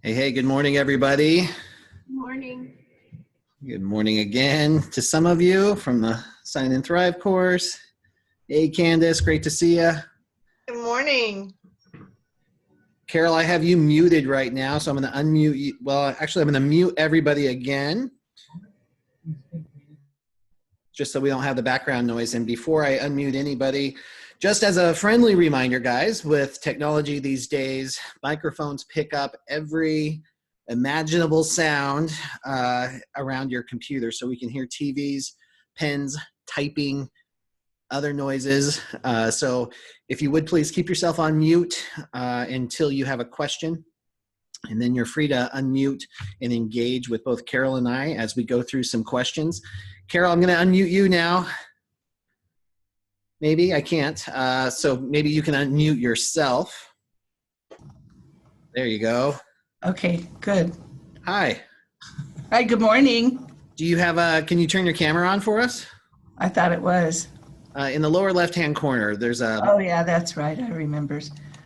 Hey, good morning, everybody. Good morning. Good morning again to some of you from the Sign and Thrive course. Hey, Candace, great to see you. Good morning. Carol, I have you muted right now, so I'm going to unmute you. Well, actually, I'm going to mute everybody again, just so we don't have the background noise. And before I unmute anybody, just as a friendly reminder, guys, with technology these days, microphones pick up every imaginable sound around your computer. So we can hear TVs, pens, typing, other noises. So if you would please keep yourself on mute until you have a question. And then you're free to unmute and engage with both Carol and I as we go through some questions. Carol, I'm going to unmute you now. Maybe I can't. So maybe you can unmute yourself. There you go. Okay, good. Hi. Hi, good morning. Do you have can you turn your camera on for us? I thought it was. In the lower left-hand corner, there's a... Oh, yeah, that's right. I remember.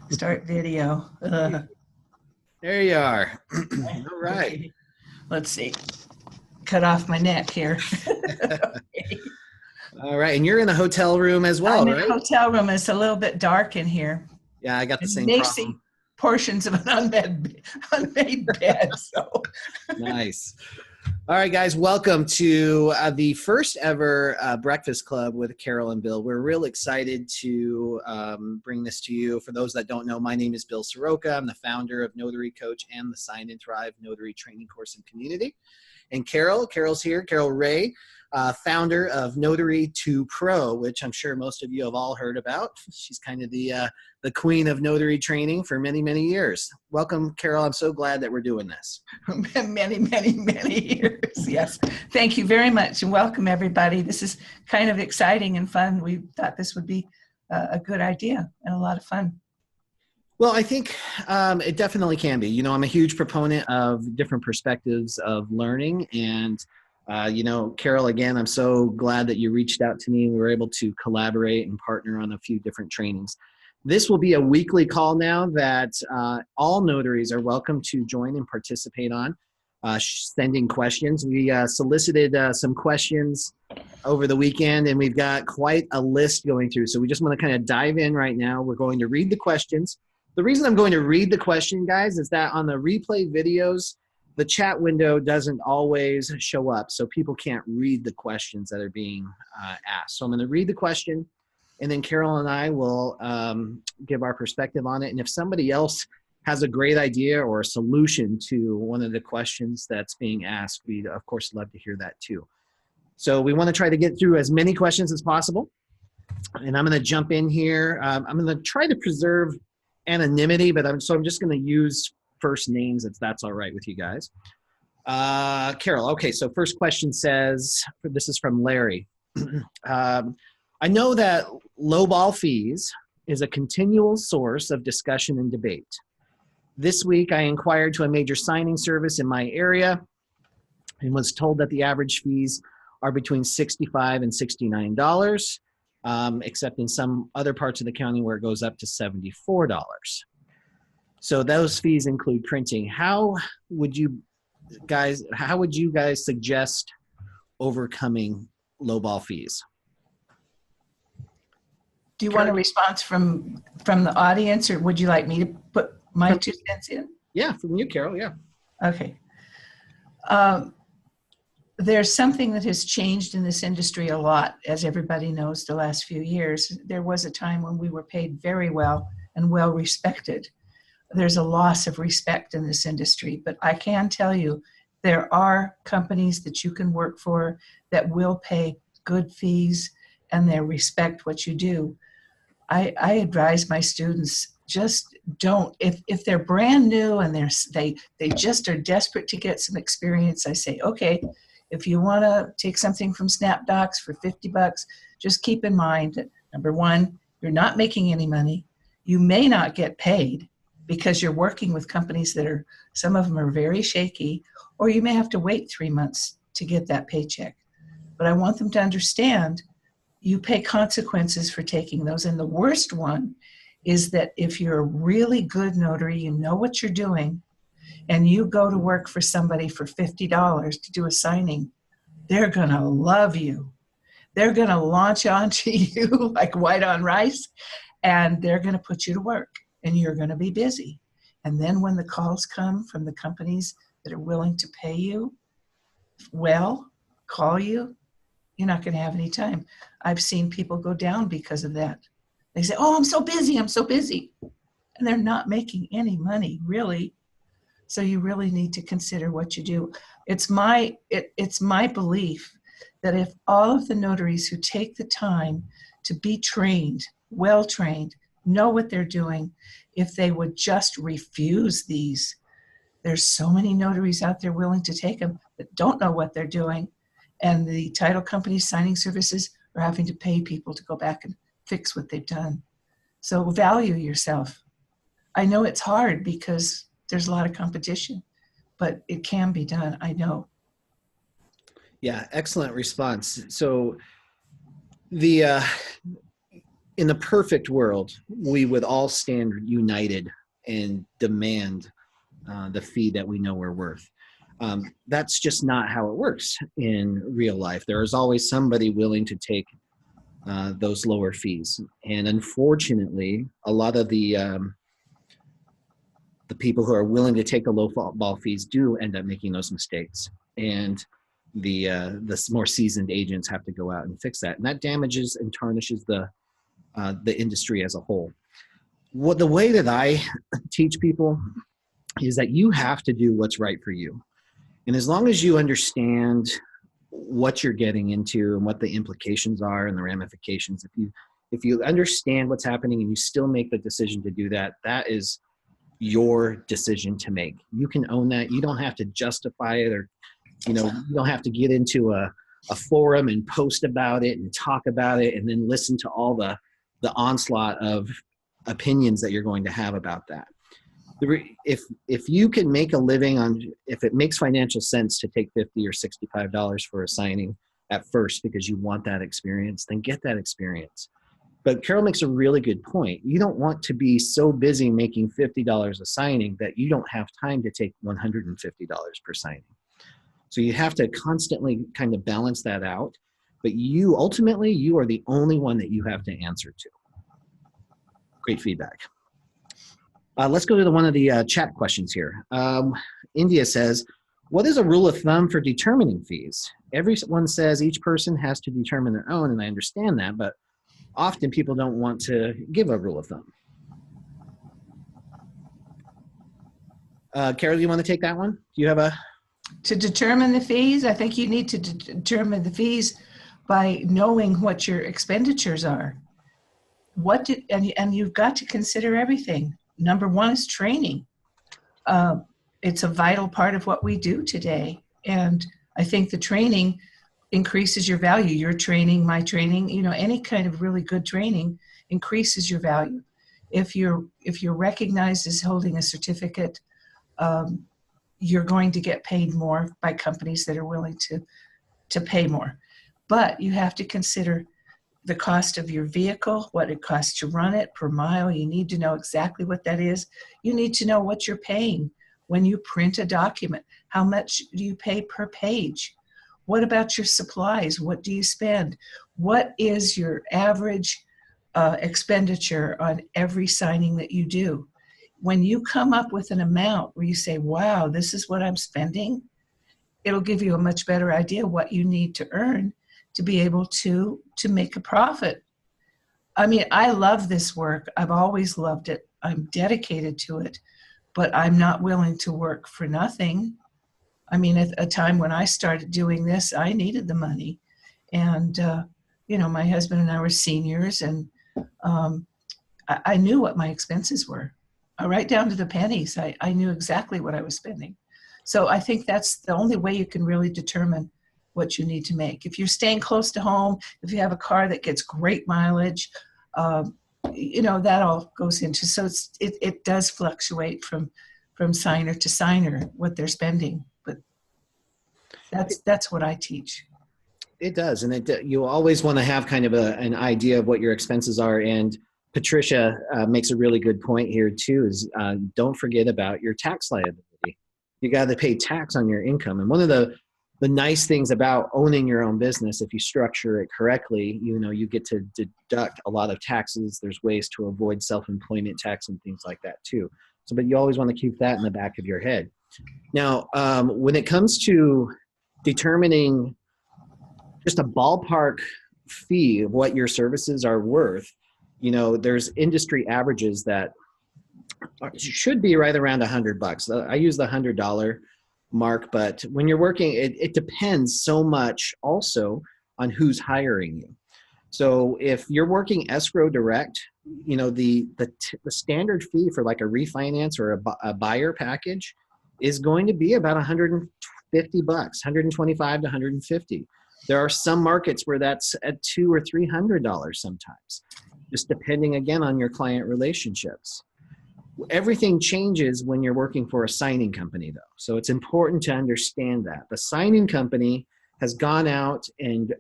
Start video. There you are. All right. Okay. Let's see. Cut off my neck here. Okay. All right. And you're in a hotel room as well, right? I'm in a hotel room. It's a little bit dark in here. Yeah, I got the same They problem. see portions of an unmade bed. So. Nice. All right, guys, welcome to the first ever Breakfast Club with Carol and Bill. We're real excited to bring this to you. For those that don't know, my name is Bill Soroka. I'm the founder of Notary Coach and the Sign and Thrive Notary Training Course and Community. And Carol's here, Carol Ray, founder of Notary2Pro, which I'm sure most of you have all heard about. She's kind of the queen of notary training for many, many years. Welcome, Carol. I'm so glad that we're doing this. Many, many, many years. Yes. Thank you very much. And welcome, everybody. This is kind of exciting and fun. We thought this would be a good idea and a lot of fun. Well, I think it definitely can be. You know, I'm a huge proponent of different perspectives of learning. And, you know, Carol, again, I'm so glad that you reached out to me and we were able to collaborate and partner on a few different trainings. This will be a weekly call now that all notaries are welcome to join and participate on, sending questions. We solicited some questions over the weekend, and we've got quite a list going through. So we just want to kind of dive in right now. We're going to read the questions. The reason I'm going to read the question, guys, is that on the replay videos, the chat window doesn't always show up, so people can't read the questions that are being asked. So I'm going to read the question, and then Carol and I will give our perspective on it. And if somebody else has a great idea or a solution to one of the questions that's being asked, we'd, of course, love to hear that too. So we want to try to get through as many questions as possible. And I'm going to jump in here. I'm going to try to preserve anonymity, but I'm just going to use first names if that's all right with you guys. Carol, okay, so first question says, this is from Larry. I know that lowball fees is a continual source of discussion and debate. This week, I inquired to a major signing service in my area and was told that the average fees are between $65 and $69, except in some other parts of the county where it goes up to $74. So those fees include printing. How would you guys suggest overcoming lowball fees? Do you want a response from the audience, or would you like me to put my 2 cents in? Yeah, from you, Carol, yeah. Okay. There's something that has changed in this industry a lot, as everybody knows, the last few years. There was a time when we were paid very well and well respected. There's a loss of respect in this industry, but I can tell you there are companies that you can work for that will pay good fees and they respect what you do. I advise my students, just don't, if they're brand new and they just are desperate to get some experience, I say, okay, if you want to take something from SnapDocs for $50, just keep in mind that, number one, you're not making any money. You may not get paid because you're working with companies that are, some of them are very shaky, or you may have to wait 3 months to get that paycheck. But I want them to understand you pay consequences for taking those. And the worst one is that if you're a really good notary, you know what you're doing, and you go to work for somebody for $50 to do a signing, they're going to love you. They're going to launch onto you like white on rice, and they're going to put you to work, and you're going to be busy. And then when the calls come from the companies that are willing to pay you well, call you, you're not going to have any time. I've seen people go down because of that. They say, oh, I'm so busy. And they're not making any money, really. So you really need to consider what you do. It's my belief that if all of the notaries who take the time to be trained, well trained, know what they're doing, if they would just refuse these, there's so many notaries out there willing to take them that don't know what they're doing, and the title companies, signing services are having to pay people to go back and fix what they've done. So value yourself. I know it's hard because there's a lot of competition, but it can be done, I know. Yeah, excellent response. So in the perfect world, we would all stand united and demand the fee that we know we're worth. That's just not how it works in real life. There is always somebody willing to take those lower fees. And unfortunately, a lot of the people who are willing to take the low ball fees do end up making those mistakes. And the more seasoned agents have to go out and fix that. And that damages and tarnishes the industry as a whole. The way that I teach people is that you have to do what's right for you. And as long as you understand what you're getting into and what the implications are and the ramifications, if you understand what's happening and you still make the decision to do that, that is your decision to make. You can own that. You don't have to justify it, or you don't have to get into a forum and post about it and talk about it and then listen to all the onslaught of opinions that you're going to have about that. If you can make a living if it makes financial sense to take $50 or $65 for a signing at first because you want that experience, then get that experience. But Carol makes a really good point. You don't want to be so busy making $50 a signing that you don't have time to take $150 per signing. So you have to constantly kind of balance that out. But ultimately, you are the only one that you have to answer to. Great feedback. Let's go to one of the chat questions here. India says, what is a rule of thumb for determining fees? Everyone says each person has to determine their own, and I understand that, but often people don't want to give a rule of thumb. Carol, do you want to take that one? Do you have a... To determine the fees, I think you need to determine the fees by knowing what your expenditures are. And you've got to consider everything. Number one is training. It's a vital part of what we do today. And I think the training increases your value. Your training, my training, any kind of really good training increases your value. If you're recognized as holding a certificate, you're going to get paid more by companies that are willing to pay more. But you have to consider the cost of your vehicle, what it costs to run it per mile. You need to know exactly what that is. You need to know what you're paying when you print a document. How much do you pay per page? What about your supplies? What do you spend? What is your average expenditure on every signing that you do? When you come up with an amount where you say, wow, this is what I'm spending, it'll give you a much better idea what you need to earn to be able to make a profit. I mean, I love this work. I've always loved it. I'm dedicated to it, but I'm not willing to work for nothing. I mean, at a time when I started doing this, I needed the money. And, my husband and I were seniors, and I knew what my expenses were. Right down to the pennies. I knew exactly what I was spending. So I think that's the only way you can really determine what you need to make. If you're staying close to home, if you have a car that gets great mileage, that all goes into, so it does fluctuate from signer to signer, what they're spending. But that's what I teach. It does. And you always want to have kind of an idea of what your expenses are. And Patricia makes a really good point here too, is don't forget about your tax liability. You got to pay tax on your income. And one of the nice things about owning your own business, if you structure it correctly, you get to deduct a lot of taxes. There's ways to avoid self-employment tax and things like that too. So, but you always want to keep that in the back of your head. Now, when it comes to determining just a ballpark fee of what your services are worth, there's industry averages that should be right around $100. I use the $100 mark, but when you're working, it depends so much also on who's hiring you. So if you're working escrow direct, the standard fee for like a refinance or a buyer package is going to be about $150, $125 to $150. There are some markets where that's at $200 or $300 sometimes, just depending again on your client relationships. Everything changes when you're working for a signing company though. So it's important to understand that. The signing company has gone out and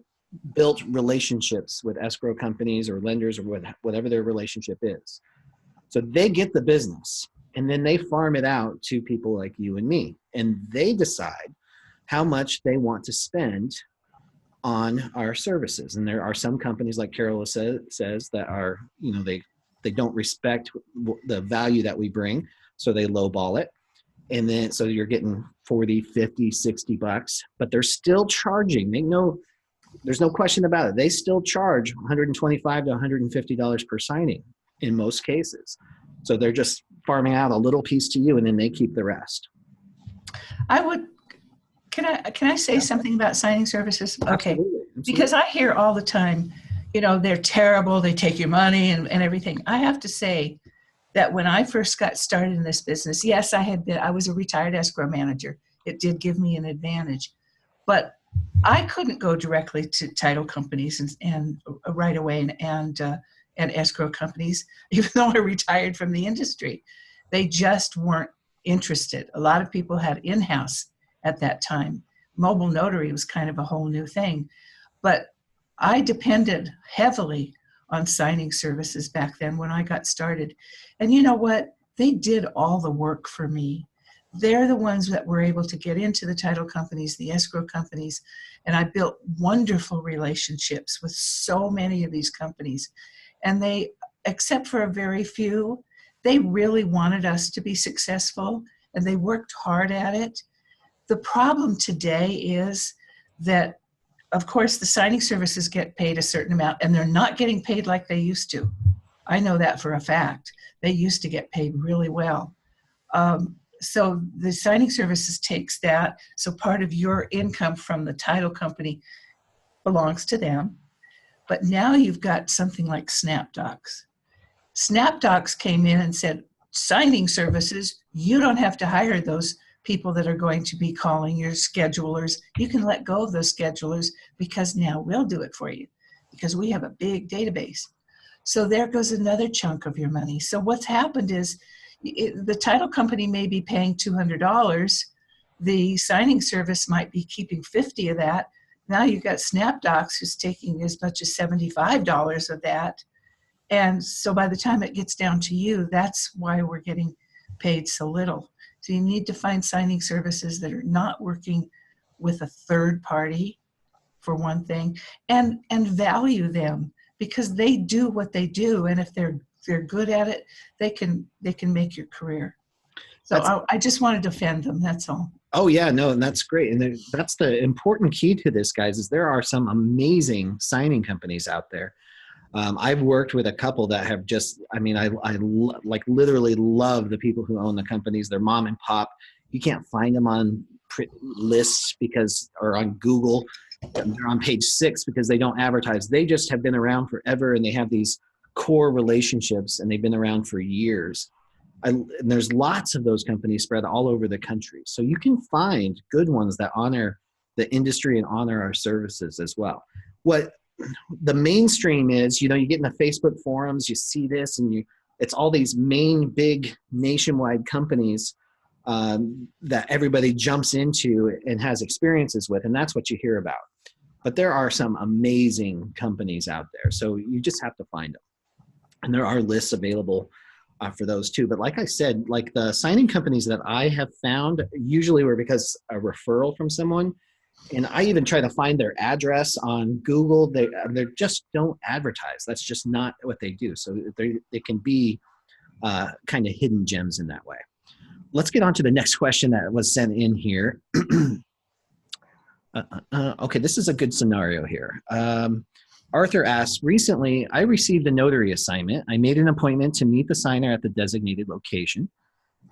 built relationships with escrow companies or lenders or whatever their relationship is. So they get the business and then they farm it out to people like you and me. And they decide how much they want to spend on our services. And there are some companies like Carol says that are, they don't respect the value that we bring. So they lowball it. And then, so you're getting 40, 50, 60 bucks, but they're still charging. There's no question about it. They still charge $125 to $150 per signing in most cases. So they're just farming out a little piece to you and then they keep the rest. Can I say something about signing services? Okay. Absolutely. Because I hear all the time, they're terrible, they take your money and everything. I have to say that when I first got started in this business, yes, I was a retired escrow manager. It did give me an advantage, but I couldn't go directly to title companies and right away and escrow companies, even though I retired from the industry. They just weren't interested. A lot of people had in-house at that time. Mobile notary was kind of a whole new thing, but I depended heavily on signing services back then when I got started. And you know what? They did all the work for me. They're the ones that were able to get into the title companies, the escrow companies, and I built wonderful relationships with so many of these companies. And they, except for a very few, they really wanted us to be successful and they worked hard at it. The problem today is that, of course, the signing services get paid a certain amount and they're not getting paid like they used to. I know that for a fact. They used to get paid really well. So the signing services takes that. So part of your income from the title company belongs to them. But now you've got something like SnapDocs. SnapDocs came in and said, signing services, you don't have to hire those people that are going to be calling your schedulers. You can let go of those schedulers because now we'll do it for you because we have a big database. So there goes another chunk of your money. So what's happened is the title company may be paying $200. The signing service might be keeping 50 of that. Now you've got SnapDocs who's taking as much as $75 of that. And so by the time it gets down to you, that's why we're getting paid so little. So you need to find signing services that are not working with a third party, for one thing, and value them because they do what they do. And if they're good at it, they can make your career. So I just want to defend them. That's all. Oh yeah, no, and that's great. And that's the important key to this, guys, is there are some amazing signing companies out there. I've worked with a couple that have just, I like literally love the people who own the companies. They're mom and pop. You can't find them on lists or on Google. They're on page 6 because they don't advertise. They just have been around forever and they have these core relationships and they've been around for years. And there's lots of those companies spread all over the country. So you can find good ones that honor the industry and honor our services as well. What the mainstream is, you get in the Facebook forums, you see this and it's all these main big nationwide companies that everybody jumps into and has experiences with. And that's what you hear about. But there are some amazing companies out there. So you just have to find them. And there are lists available for those too. But like I said, like the signing companies that I have found usually were because a referral from someone. And I even try to find their address on Google. They just don't advertise. That's just not what they do. So they can be kind of hidden gems in that way. Let's get on to the next question that was sent in here. Okay, this is a good scenario here. Arthur asks, recently I received a notary assignment. I made an appointment to meet the signer at the designated location.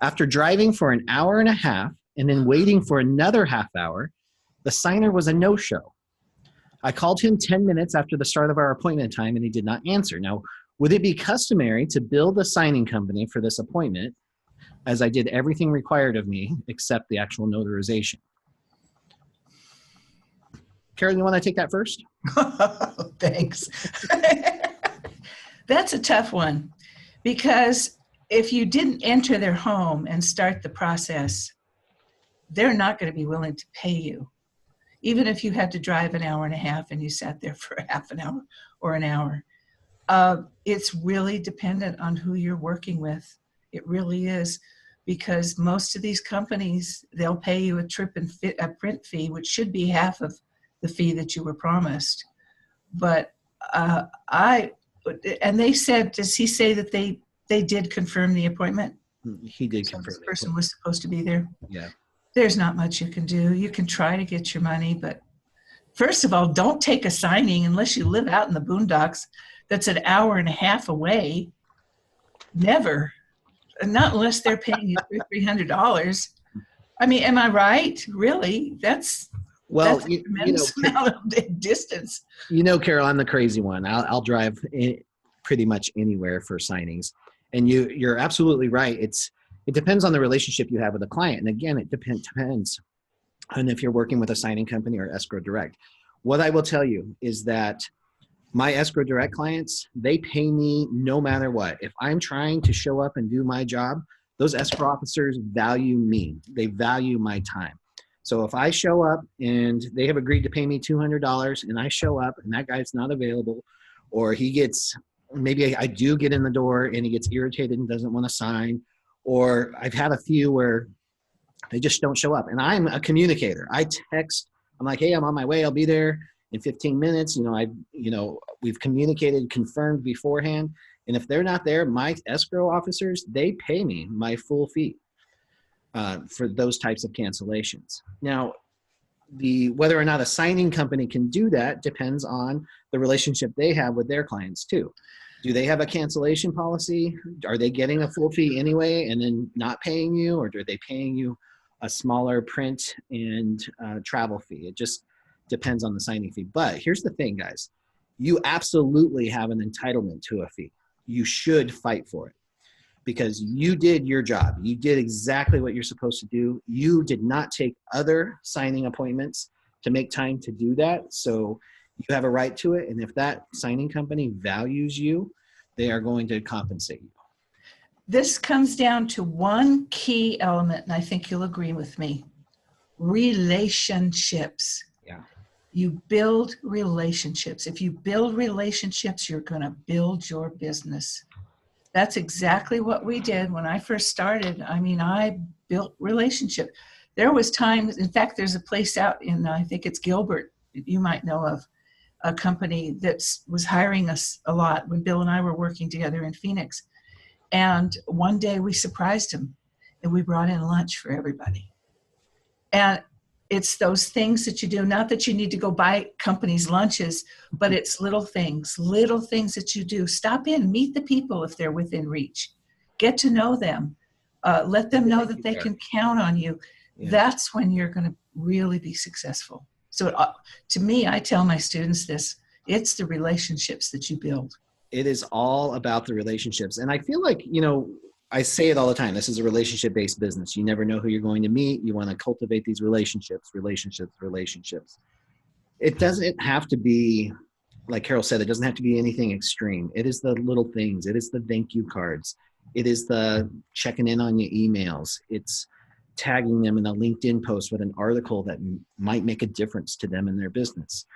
After driving for an hour and a half and then waiting for another half hour, the signer was a no-show. I called him 10 minutes after the start of our appointment time and he did not answer. Now, would it be customary to bill the signing company for this appointment, as I did everything required of me except the actual notarization? Carol, you want to take that first? Thanks. That's a tough one, because if you didn't enter their home and start the process, they're not going to be willing to pay you. Even if you had to drive an hour and a half and you sat there for half an hour or an hour. It's really dependent on who you're working with. It really is, because most of these companies, they'll pay you a print fee, which should be half of the fee that you were promised. But and they said, does he say that they did confirm the appointment? He did So confirm. this person was supposed to be there. Yeah. There's not much you can do. You can try to get your money, but first of all, don't take a signing unless you live out in the boondocks that's an hour and a half away. Never. Not unless they're paying you $300. I mean, am I right? Really? That's a tremendous amount of distance. You know, Carol, I'm the crazy one. I'll drive pretty much anywhere for signings. And you're absolutely right. It depends on the relationship you have with the client. And again, it depends on if you're working with a signing company or escrow direct. What I will tell you is that my escrow direct clients, they pay me no matter what. If I'm trying to show up and do my job, those escrow officers value me. They value my time. So if I show up and they have agreed to pay me $200 and I show up and that guy's not available, or maybe I do get in the door and he gets irritated and doesn't want to sign, or I've had a few where they just don't show up. And I'm a communicator. I text, I'm like, hey, I'm on my way. I'll be there in 15 minutes. We've communicated, confirmed beforehand. And if they're not there, my escrow officers, they pay me my full fee for those types of cancellations. Now, whether or not a signing company can do that depends on the relationship they have with their clients too. Do they have a cancellation policy? Are they getting a full fee anyway and then not paying you, or are they paying you a smaller print and travel fee? It just depends on the signing fee. But here's the thing, guys. You absolutely have an entitlement to a fee. You should fight for it because you did your job. You did exactly what you're supposed to do. You did not take other signing appointments to make time to do that. So you have a right to it. And if that signing company values you, they are going to compensate you. This comes down to one key element, and I think you'll agree with me. Relationships. Yeah. You build relationships. If you build relationships, you're going to build your business. That's exactly what we did when I first started. I mean, I built relationship. There was times, in fact, there's a place out in, I think it's Gilbert, you might know of, a company that was hiring us a lot when Bill and I were working together in Phoenix. And one day we surprised him and we brought in lunch for everybody. And it's those things that you do, not that you need to go buy companies lunches, but it's little things that you do. Stop in, meet the people if they're within reach. Get to know them. Let them know that they can count on you. Yeah. That's when you're going to really be successful. So to me, I tell my students this, it's the relationships that you build. It is all about the relationships. And I feel like, I say it all the time. This is a relationship-based business. You never know who you're going to meet. You want to cultivate these relationships. It doesn't have to be, like Carol said, it doesn't have to be anything extreme. It is the little things. It is the thank you cards. It is the checking in on your emails. It's tagging them in a LinkedIn post with an article that might make a difference to them in their business.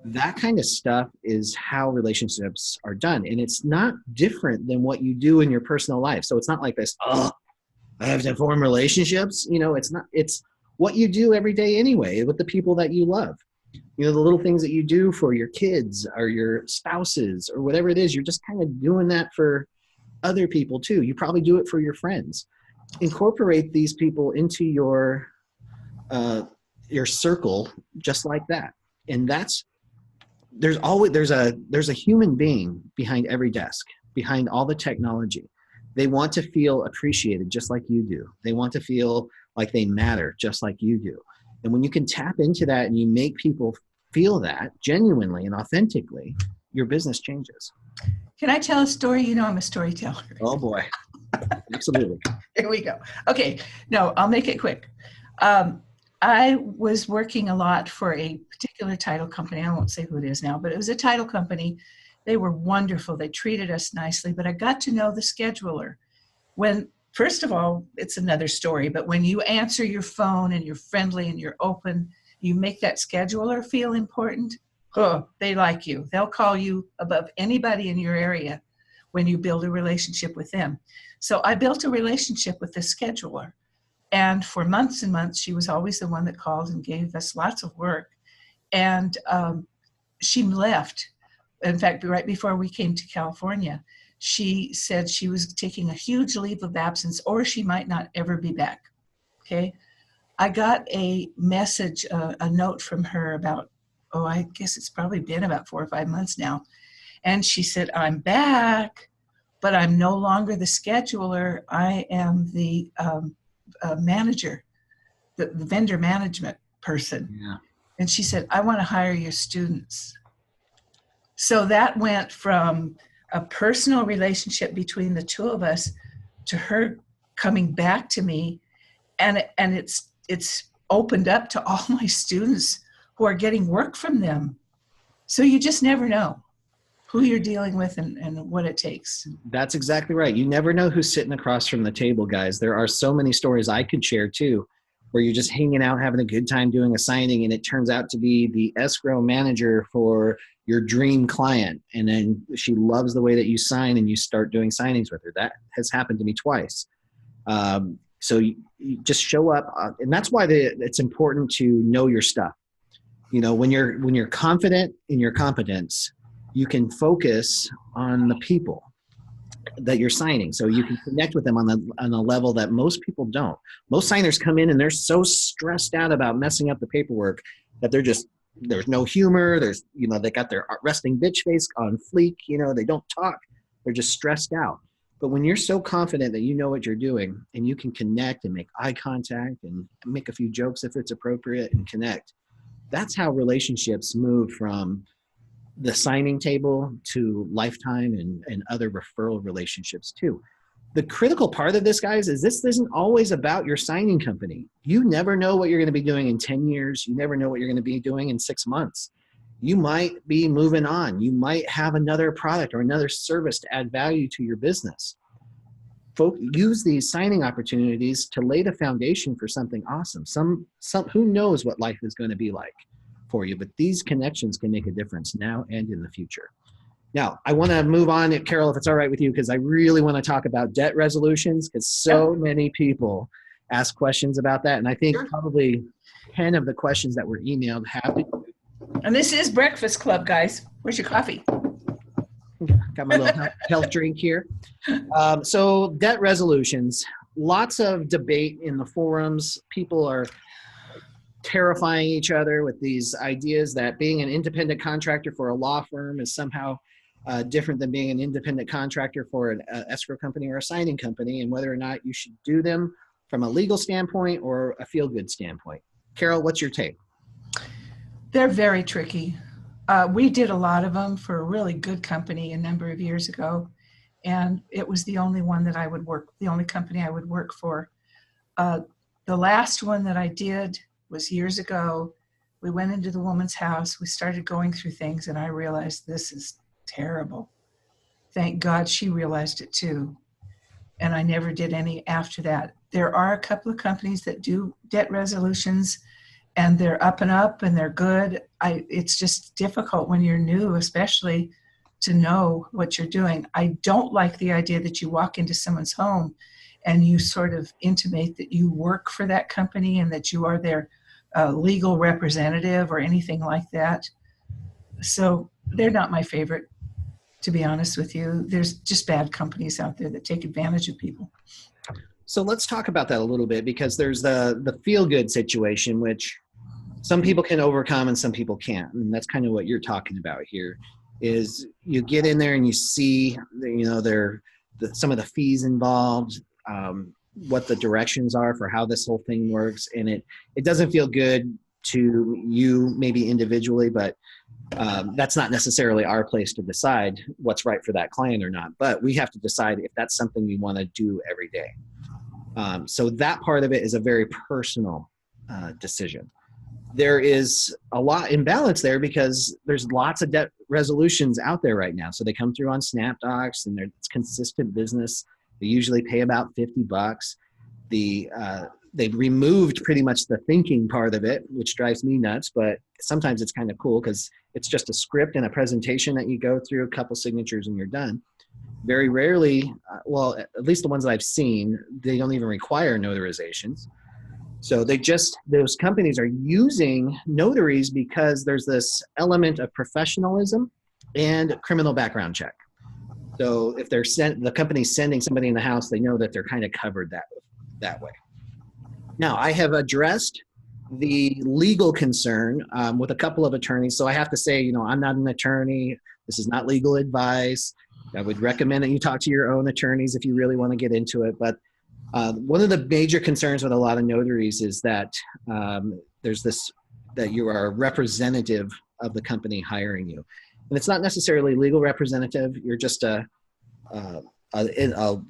That kind of stuff is how relationships are done. And it's not different than what you do in your personal life. So it's not like this, oh, I have to form relationships. It's not, it's what you do every day anyway with the people that you love. The little things that you do for your kids or your spouses or whatever it is, you're just kind of doing that for other people too. You probably do it for your friends. Incorporate these people into your circle just like that. And there's a human being behind every desk, behind all the technology. They want to feel appreciated just like you do. They want to feel like they matter just like you do. And when you can tap into that and you make people feel that genuinely and authentically, your business changes. Can I tell a story? I'm a storyteller. Oh boy. Absolutely. Here we go. Okay. No, I'll make it quick. I was working a lot for a particular title company. I won't say who it is now, but it was a title company. They were wonderful. They treated us nicely, but I got to know the scheduler. First of all, it's another story, but when you answer your phone and you're friendly and you're open, you make that scheduler feel important. Oh, they like you. They'll call you above anybody in your area when you build a relationship with them. So I built a relationship with the scheduler. And for months and months, she was always the one that called and gave us lots of work. And she left. In fact, right before we came to California, she said she was taking a huge leave of absence or she might not ever be back. Okay. I got a message, a note from her about, I guess it's probably been about 4 or 5 months now. And she said, I'm back, but I'm no longer the scheduler. I am the manager, the vendor management person. Yeah. And she said, I want to hire your students. So that went from a personal relationship between the two of us to her coming back to me. And it's opened up to all my students who are getting work from them. So you just never know who you're dealing with and what it takes. That's exactly right. You never know who's sitting across from the table, guys. There are so many stories I could share too, where you're just hanging out, having a good time doing a signing, and it turns out to be the escrow manager for your dream client. And then she loves the way that you sign and you start doing signings with her. That has happened to me twice. So you just show up. And that's why it's important to know your stuff. When you're confident in your competence, you can focus on the people that you're signing. So you can connect with them on a level that most people don't. Most signers come in and they're so stressed out about messing up the paperwork that there's no humor. They got their resting bitch face on fleek. They don't talk. They're just stressed out. But when you're so confident that you know what you're doing and you can connect and make eye contact and make a few jokes if it's appropriate and connect, that's how relationships move from the signing table to lifetime and other referral relationships too. The critical part of this, guys, is this isn't always about your signing company. You never know what you're going to be doing in 10 years. You never know what you're going to be doing in 6 months. You might be moving on. You might have another product or another service to add value to your business. Use these signing opportunities to lay the foundation for something awesome. Who knows what life is going to be like for you, but these connections can make a difference now and in the future. Now, I want to move on, Carol, if it's all right with you, because I really want to talk about debt resolutions, because so many people ask questions about that. And I think probably 10 of the questions that were emailed have to. And this is Breakfast Club, guys. Where's your coffee? Got my little health drink here. So debt resolutions, lots of debate in the forums. People are terrifying each other with these ideas that being an independent contractor for a law firm is somehow different than being an independent contractor for an escrow company or a signing company, and whether or not you should do them from a legal standpoint or a feel-good standpoint. Carol, what's your take? They're very tricky. We did a lot of them for a really good company a number of years ago, and it was the only one that the only company I would work for. The last one that I did was years ago. We went into the woman's house, we started going through things, and I realized this is terrible. Thank God she realized it too. And I never did any after that. There are a couple of companies that do debt resolutions, and they're up and they're good. It's just difficult when you're new, especially, to know what you're doing. I don't like the idea that you walk into someone's home and you sort of intimate that you work for that company and that you are their legal representative or anything like that. So they're not my favorite, to be honest with you. There's just bad companies out there that take advantage of people. So let's talk about that a little bit, because there's the feel-good situation, which some people can overcome and some people can't. And that's kind of what you're talking about here, is you get in there and you see, some of the fees involved, what the directions are for how this whole thing works. And it doesn't feel good to you maybe individually, but that's not necessarily our place to decide what's right for that client or not. But we have to decide if that's something we want to do every day. So that part of it is a very personal decision. There is a lot imbalance there because there's lots of debt resolutions out there right now. So they come through on SnapDocs and it's consistent business. They usually pay about $50. They've removed pretty much the thinking part of it, which drives me nuts, but sometimes it's kind of cool because it's just a script and a presentation that you go through, a couple signatures and you're done. Very rarely, well, at least the ones that I've seen, they don't even require notarizations. So those companies are using notaries because there's this element of professionalism and criminal background check. So if the company's sending somebody in the house, they know that they're kind of covered that way. Now, I have addressed the legal concern with a couple of attorneys. So I have to say, I'm not an attorney. This is not legal advice. I would recommend that you talk to your own attorneys if you really want to get into it. But one of the major concerns with a lot of notaries is that that you are a representative of the company hiring you. And it's not necessarily legal representative. You're just a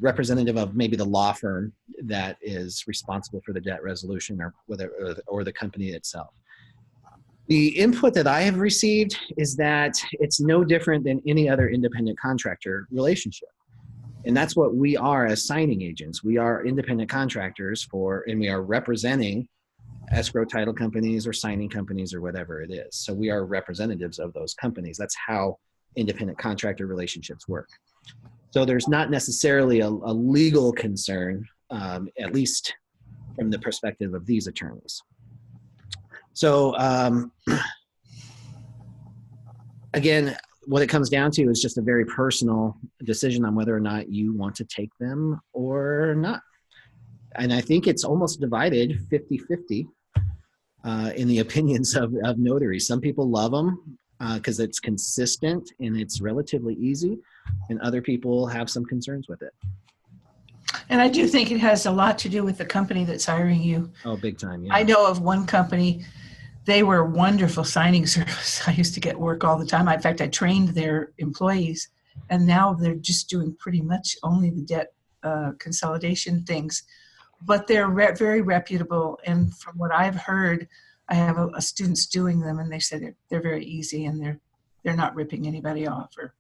representative of maybe the law firm that is responsible for the debt resolution or the company itself. The input that I have received is that it's no different than any other independent contractor relationship. And that's what we are as signing agents. We are independent contractors and we are representing escrow title companies or signing companies or whatever it is. So we are representatives of those companies. That's how independent contractor relationships work. So there's not necessarily a legal concern, at least from the perspective of these attorneys. So again, what it comes down to is just a very personal decision on whether or not you want to take them or not. And I think it's almost divided 50-50 in the opinions of notaries. Some people love them because it's consistent and it's relatively easy, and other people have some concerns with it. And I do think it has a lot to do with the company that's hiring you. Oh, big time, yeah. I know of one company, they were wonderful signing service. I used to get work all the time. In fact, I trained their employees, and now they're just doing pretty much only the debt consolidation things. But they're very reputable, and from what I've heard, I have a students doing them, and they said they're very easy, and they're not ripping anybody off or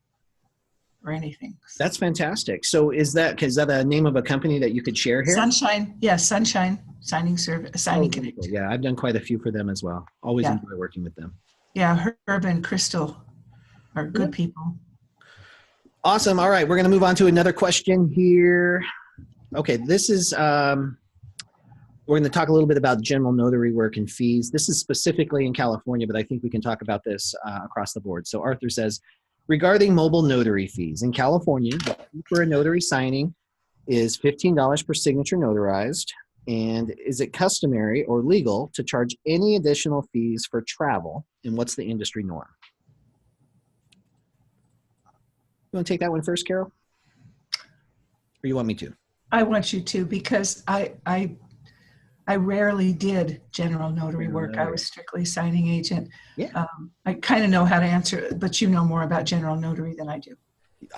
anything. That's fantastic. So is that a name of a company that you could share here? Sunshine, yes, Sunshine Signing Service, Signing Connect. Cool. Yeah, I've done quite a few for them as well. Always enjoy working with them. Yeah, Herb and Crystal are good people. Awesome. All right, we're going to move on to another question here. Okay, this is, we're going to talk a little bit about general notary work and fees. This is specifically in California, but I think we can talk about this across the board. So Arthur says, regarding mobile notary fees, in California, the fee for a notary signing is $15 per signature notarized. And is it customary or legal to charge any additional fees for travel? And what's the industry norm? You want to take that one first, Carol? Or you want me to? I want you to, because I rarely did general notary work. I was strictly signing agent. Yeah. I kind of know how to answer, but you know more about general notary than I do.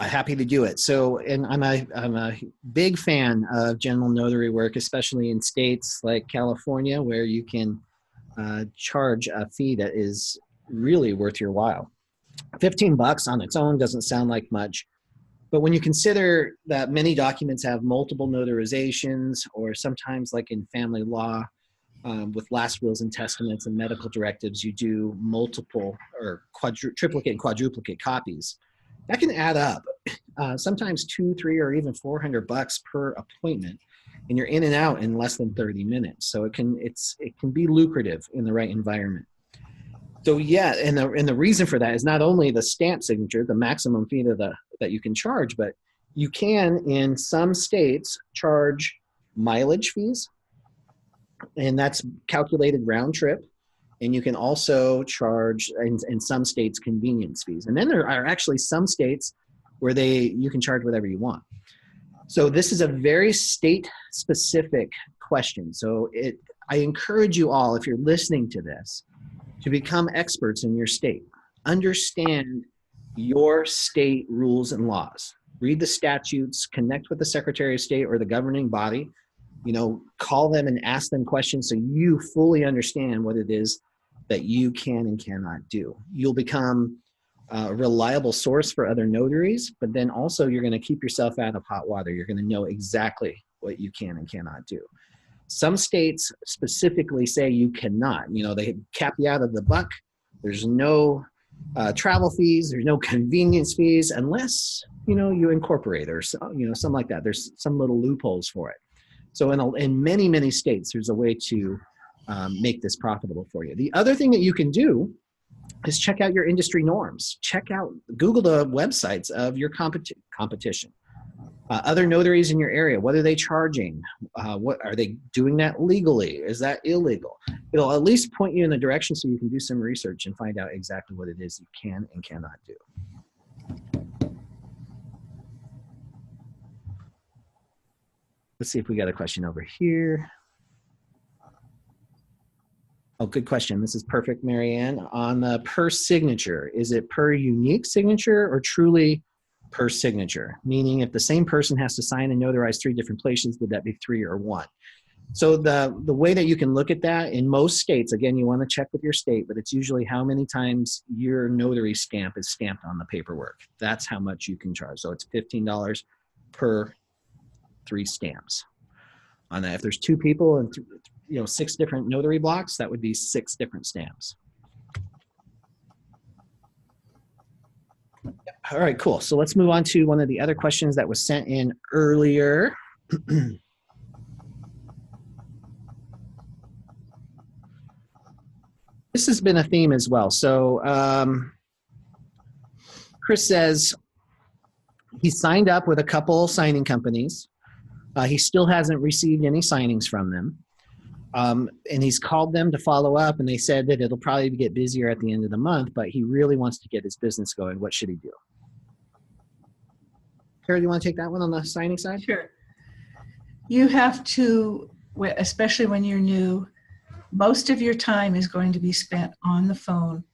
I'm happy to do it. So, and I'm a big fan of general notary work, especially in states like California, where you can charge a fee that is really worth your while. $15 on its own doesn't sound like much, but when you consider that many documents have multiple notarizations, or sometimes like in family law, with last wills and testaments and medical directives, you do multiple or triplicate and quadruplicate copies. That can add up, sometimes $200, $300, or even $400 per appointment, and you're in and out in less than 30 minutes. So it can be lucrative in the right environment. So yeah, and the reason for that is not only the stamp signature, the maximum fee that you can charge, but you can, in some states, charge mileage fees, and that's calculated round trip. And you can also charge, in some states, convenience fees. And then there are actually some states where you can charge whatever you want. So this is a very state-specific question. So I encourage you all, if you're listening to this, to become experts in your state. Understand your state rules and laws. Read the statutes, connect with the Secretary of State or the governing body. Call them and ask them questions so you fully understand what it is that you can and cannot do. You'll become a reliable source for other notaries, but then also you're going to keep yourself out of hot water. You're going to know exactly what you can and cannot do. Some states specifically say you cannot. They cap you out of the buck. There's no travel fees. There's no convenience fees unless, you incorporate or, something like that. There's some little loopholes for it. So in many, many states, there's a way to make this profitable for you. The other thing that you can do is check out your industry norms. Google the websites of your competition. Other notaries in your area, what are they charging? What are they doing that legally? Is that illegal? It'll at least point you in the direction so you can do some research and find out exactly what it is you can and cannot do. Let's see if we got a question over here. Oh, good question. This is perfect, Marianne. On the per signature, is it per unique signature or truly per signature? Meaning if the same person has to sign and notarize 3 different places, would that be 3 or 1? So the way that you can look at that in most states, again, you want to check with your state, but it's usually how many times your notary stamp is stamped on the paperwork. That's how much you can charge. So it's $15 per 3 stamps. On that, if there's 2 people and 6 different notary blocks, that would be 6 different stamps. All right, cool. So let's move on to one of the other questions that was sent in earlier. This has been a theme as well. So Chris says he signed up with a couple signing companies. He still hasn't received any signings from them. And he's called them to follow up, and they said that it'll probably get busier at the end of the month, but he really wants to get his business going. What should he do? Kara, do you want to take that one on the signing side? Sure. You have to, especially when you're new, most of your time is going to be spent on the phone.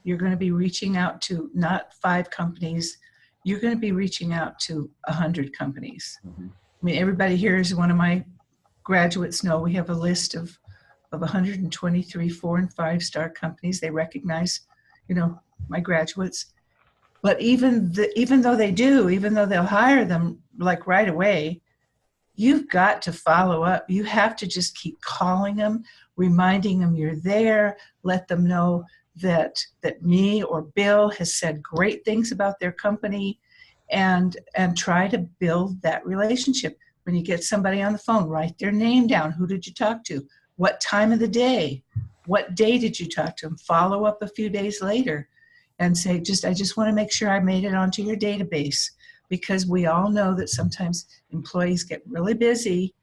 You're going to be reaching out to not 5 companies. You're going to be reaching out to 100 companies. Mm-hmm. I mean, everybody here is one of my graduates know we have a list of 123 4- and 5-star companies. They recognize, my graduates. But even though they'll hire them like right away, you've got to follow up. You have to just keep calling them, reminding them you're there, let them know that me or Bill has said great things about their company, and try to build that relationship. When you get somebody on the phone, write their name down. Who did you talk to? What time of the day? What day did you talk to them? Follow up a few days later and say, I just want to make sure I made it onto your database, because we all know that sometimes employees get really busy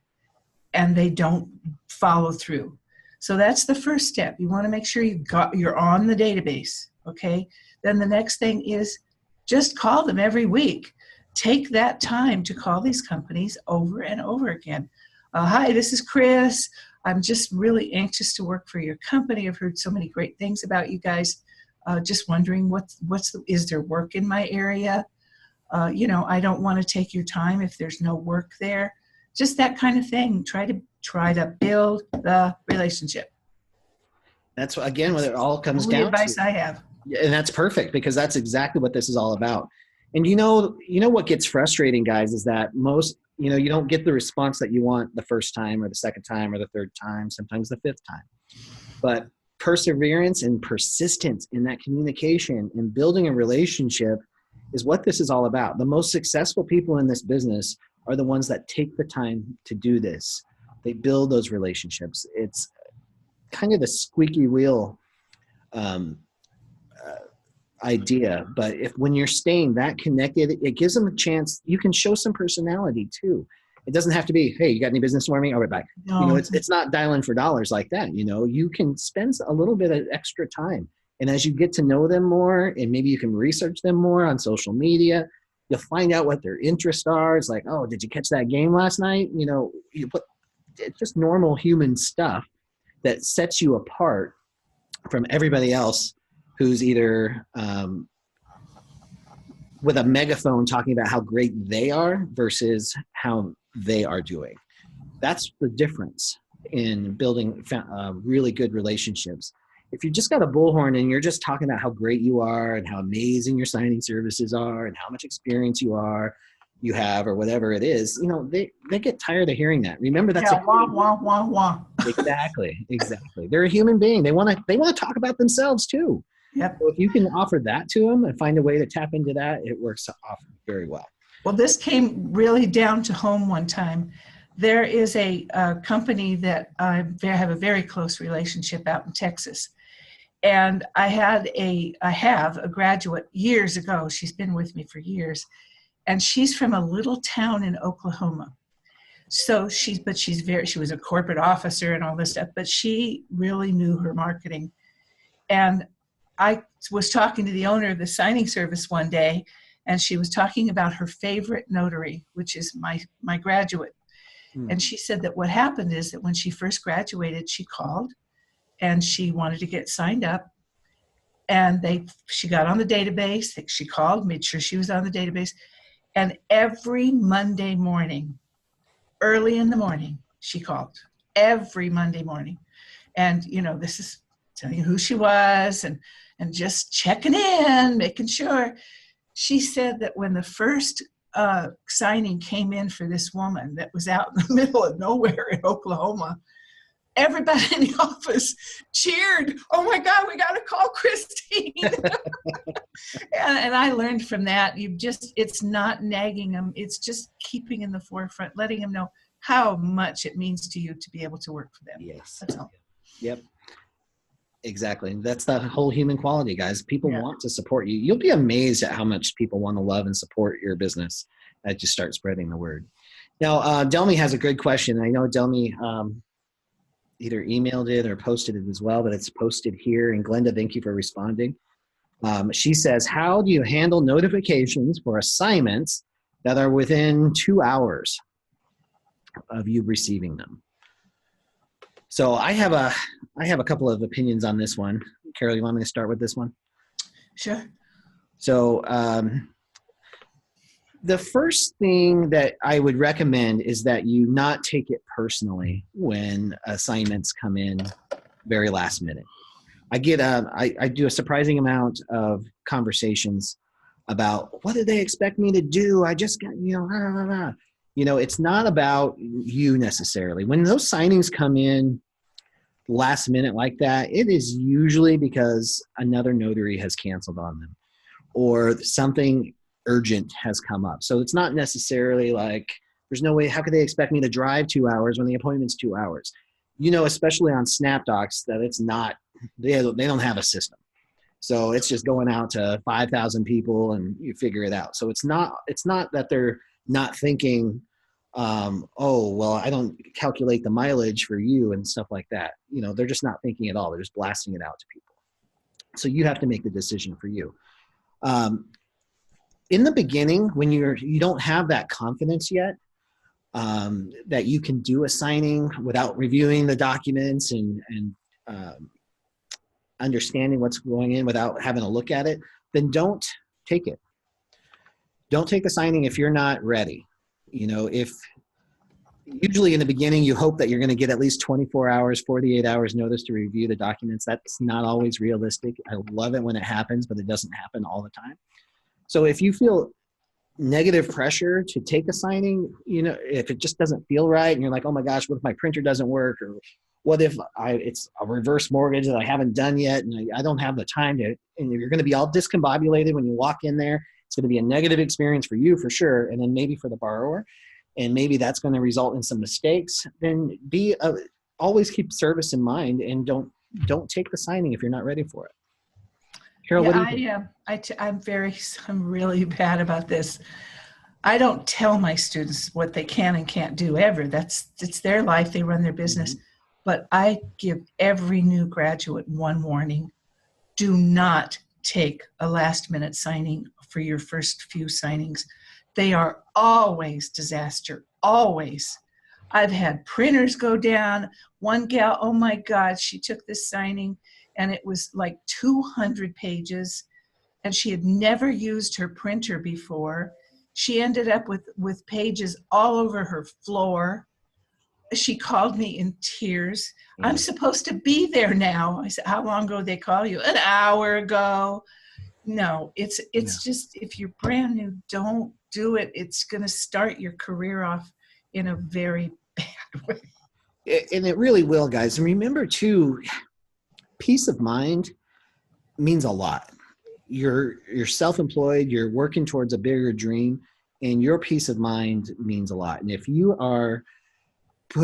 and they don't follow through. So that's the first step. You want to make sure you're on the database, okay? Then the next thing is just call them every week. Take that time to call these companies over and over again. Hi, this is Chris. I'm just really anxious to work for your company. I've heard so many great things about you guys. Just wondering is there work in my area? I don't want to take your time if there's no work there. Just that kind of thing. Try to build the relationship. That's again what it all comes down to. The advice I have. And that's perfect, because that's exactly what this is all about. And you know what gets frustrating, guys, is that most you know, you don't get the response that you want the first time or the second time or the third time, sometimes the fifth time. But perseverance and persistence in that communication and building a relationship is what this is all about. The most successful people in this business are the ones that take the time to do this. They build those relationships. It's kind of the squeaky wheel idea, but when you're staying that connected, it gives them a chance. You can show some personality too. It doesn't have to be, hey, you got any business for me? I'll be back. No. You know, it's not dialing for dollars like that. You know, you can spend a little bit of extra time. And as you get to know them more, and maybe you can research them more on social media, you'll find out what their interests are. It's like, oh, did you catch that game last night? You know, it's just normal human stuff that sets you apart from everybody else who's either with a megaphone talking about how great they are versus how they are doing. That's the difference in building really good relationships. If you just got a bullhorn and you're just talking about how great you are and how amazing your signing services are and how much experience you have or whatever it is, you know, they get tired of hearing that. Remember, that's wah, wah, wah, wah. Exactly. They're a human being. They want to talk about themselves too. Yep. So if you can offer that to them and find a way to tap into that, it works off very well. Well, this came really down to home one time. There is a company that I have a very close relationship out in Texas. And I have a graduate years ago. She's been with me for years. And she's from a little town in Oklahoma. So she was a corporate officer and all this stuff, but she really knew her marketing. And I was talking to the owner of the signing service one day, and she was talking about her favorite notary, which is my graduate. And she said that what happened is that when she first graduated, she called and she wanted to get signed up. And she got on the database. She called, made sure she was on the database. And every Monday morning, early in the morning, she called. Every Monday morning. And, you know, this is telling you who she was and just checking in, making sure. She said that when the first signing came in for this woman that was out in the middle of nowhere in Oklahoma, everybody in the office cheered. Oh my God, we got to call Christine. and I learned from that, it's not nagging them. It's just keeping in the forefront, letting them know how much it means to you to be able to work for them. Yes. That's all. Yep. Exactly. That's the whole human quality, guys. People want to support you. You'll be amazed at how much people want to love and support your business as you start spreading the word. Now, Delmy has a good question. I know Delmy either emailed it or posted it as well, but it's posted here. And Glenda, thank you for responding. She says, how do you handle notifications for assignments that are within 2 hours of you receiving them? So I have a couple of opinions on this one. Carol, you want me to start with this one? Sure. So the first thing that I would recommend is that you not take it personally when assignments come in very last minute. I do a surprising amount of conversations about what do they expect me to do? I just got, it's not about you necessarily. When those signings come in last minute like that, it is usually because another notary has canceled on them or something urgent has come up. So it's not necessarily like, there's no way, how could they expect me to drive 2 hours when the appointment's 2 hours? Especially on SnapDocs, that it's not, they don't have a system. So it's just going out to 5,000 people and you figure it out. So it's not that they're not thinking, oh, well, I don't calculate the mileage for you and stuff like that. They're just not thinking at all. They're just blasting it out to people. So you have to make the decision for you. In the beginning, when you don't have that confidence yet, that you can do a signing without reviewing the documents and understanding what's going in without having a look at it, then don't take it. Don't take the signing if you're not ready. If usually in the beginning you hope that you're going to get at least 24 hours, 48 hours notice to review the documents. That's not always realistic. I love it when it happens, but it doesn't happen all the time. So if you feel negative pressure to take a signing, if it just doesn't feel right and you're like, oh my gosh, what if my printer doesn't work? Or what if it's a reverse mortgage that I haven't done yet and I don't have the time to, and you're going to be all discombobulated when you walk in there. It's going to be a negative experience for you for sure. And then maybe for the borrower, and maybe that's going to result in some mistakes. Then always keep service in mind and don't take the signing if you're not ready for it. Carol, what do you think? I'm really bad about this. I don't tell my students what they can and can't do ever. It's their life. They run their business. Mm-hmm. But I give every new graduate one warning. Do not take a last minute signing for your first few signings. They are always disaster, always. I've had printers go down. One gal, oh my God, she took this signing and it was like 200 pages and she had never used her printer before. She ended up with pages all over her floor. She called me in tears. I'm supposed to be there now. I said, how long ago did they call you? An hour ago. No, it's just, if you're brand new, don't do it. It's going to start your career off in a very bad way. And it really will, guys. And remember too, peace of mind means a lot. You're self-employed, you're working towards a bigger dream, and your peace of mind means a lot. And if you are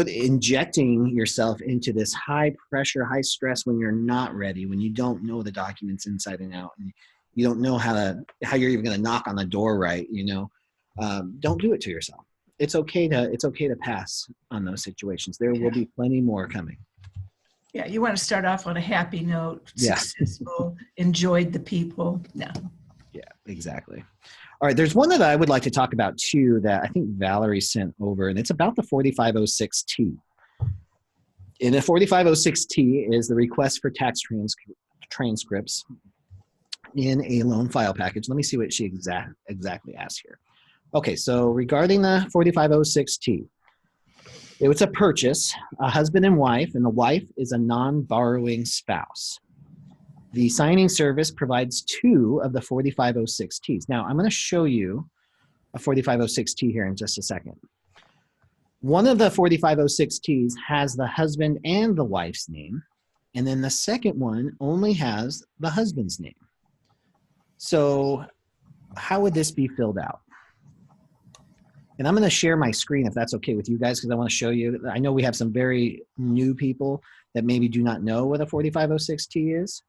injecting yourself into this high pressure, high stress when you're not ready, when you don't know the documents inside and out, and you don't know how you're even going to knock on the door right, don't do it to yourself. It's okay to pass on those situations. There will be plenty more coming. Yeah, you want to start off on a happy note, successful, enjoyed the people. No. Yeah, exactly. All right, there's one that I would like to talk about too that I think Valerie sent over, and it's about the 4506T. In a 4506T is the request for tax transcripts in a loan file package. Let me see what she exactly asked here. Okay, so regarding the 4506T, it's a purchase, a husband and wife, and the wife is a non-borrowing spouse. The signing service provides 2 of the 4506Ts. Now, I'm going to show you a 4506T here in just a second. One of the 4506Ts has the husband and the wife's name, and then the second one only has the husband's name. So how would this be filled out? And I'm going to share my screen if that's okay with you guys, because I want to show you. I know we have some very new people that maybe do not know what a 4506T is.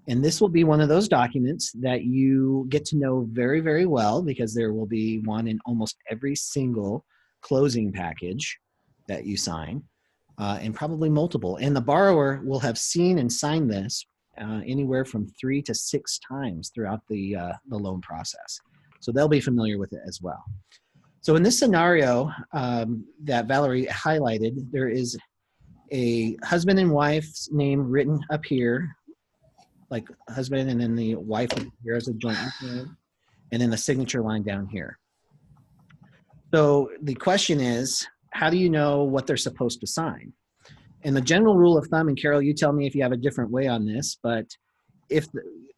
And this will be one of those documents that you get to know very, very well, because there will be one in almost every single closing package that you sign, and probably multiple. And the borrower will have seen and signed this anywhere from 3 to 6 times throughout the loan process. So they'll be familiar with it as well. So in this scenario that Valerie highlighted, there is a husband and wife's name written up here, like husband, and then the wife here as a joint name, and then the signature line down here. So the question is, how do you know what they're supposed to sign? And the general rule of thumb, and Carol, you tell me if you have a different way on this, but